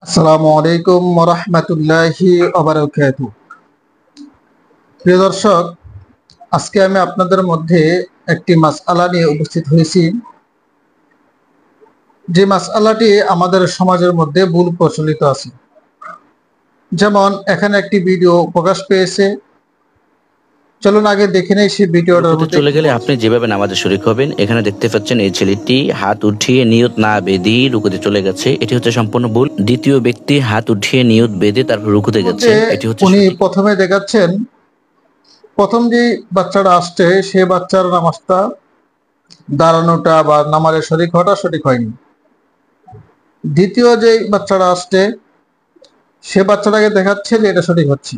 আসসালামু আলাইকুম ওয়া রাহমাতুল্লাহি ওয়া বারাকাতুহু। প্রিয় দর্শক, আজকে আমি আপনাদের মধ্যে একটি মাসআলা নিয়ে উপস্থিত হয়েছি, যে মাসআলাটি আমাদের সমাজের মধ্যে ভুল প্রচলিত আছে। যেমন এখানে একটি ভিডিও প্রকাশ পেয়েছে, চলুন আগে দেখে নেই সেই ভিডিওটার রুকুতে মধ্যে চলে গেলে আপনি যেভাবে নামাজে শরীক হবেন, এখানে দেখতে পাচ্ছেন এই ছেলেটি হাত উঠিয়ে নিয়ত না বেঁধে রুকুতে চলে গেছে, এটি হচ্ছে সম্পূর্ণ ভুল। দ্বিতীয় ব্যক্তি হাত উঠিয়ে নিয়ত বেঁধে তারপর রুকুতে গেছে, এটি হচ্ছে উনি সঠিক। প্রথমে দেখাচ্ছেন, প্রথম যে বাচ্চাটা আসছে সে বাচ্চার নামাজটা, দাঁড়ানোটা বা নামাজে শরীক হওয়াটা সঠিক হয়নি। দ্বিতীয় যে বাচ্চাটা আসছে সে বাচ্চাটাকে দেখাচ্ছে যে এটা সঠিক হচ্ছে।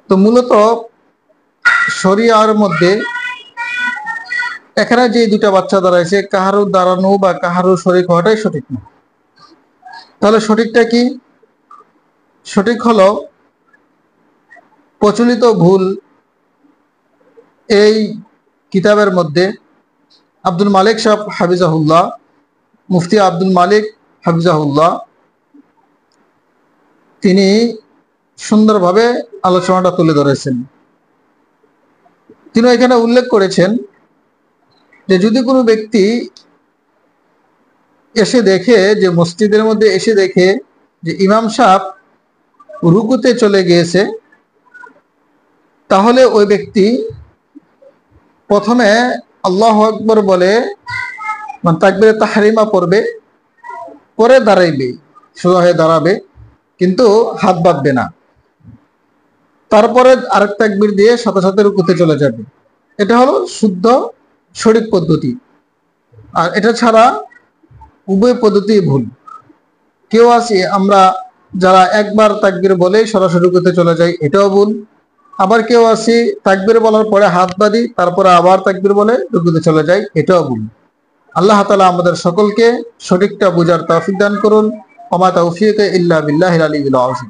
তো মূলত শরিয়ার মধ্যে এখানে যে দুটা বাচ্চা দাঁড়াইছে, কাহারও দাঁড়ানো বা কাহারও শরীক হওয়াটাই সঠিক না। তাহলে সঠিকটা কি? সঠিক হলো প্রচলিত ভুল এই কিতাবের মধ্যে আব্দুল মালিক সাহেব হাফিজাহুল্লাহ, মুফতি আব্দুল মালিক হাফিজাহুল্লাহ, তিনি সুন্দরভাবে আলোচনাটা তুলে ধরেছেন। তিনি এখানে উল্লেখ করেছেন যে যদি কোনো ব্যক্তি এসে দেখে, যে মসজিদের মধ্যে এসে দেখে যে ইমাম সাহেব রুকুতে চলে গিয়েছে, তাহলে ওই ব্যক্তি প্রথমে আল্লাহু আকবার বলে তাকবীরে তাহরিমা পড়বে, পরে দাঁড়াইবে, সোজা হয়ে দাঁড়াবে, কিন্তু হাত বাঁধবে না। তারপরে আরেক তাকবীর দিয়ে সাথে সাথে রুকুতে চলে যাবে। এটা হলো শুদ্ধ সঠিক পদ্ধতি। আর এটা ছাড়া উভয় পদ্ধতি ভুল। কেউ আছে আমরা যারা একবার তাকবীর বলেই সরাসরি রুকুতে চলে যাই, এটাও ভুল। আবার কেউ আছে তাকবীর বলার পরে হাত বাঁধি, তারপরে আবার তাকবীর বলে রুকুতে চলে যাই, এটাও ভুল। আল্লাহ তাআলা আমাদের সকলকে সঠিকটা বুঝার তৌফিক দান করুন। ওয়া মা তাওফীক ইল্লা বিল্লাহিল আলিয়্যিল আযীম।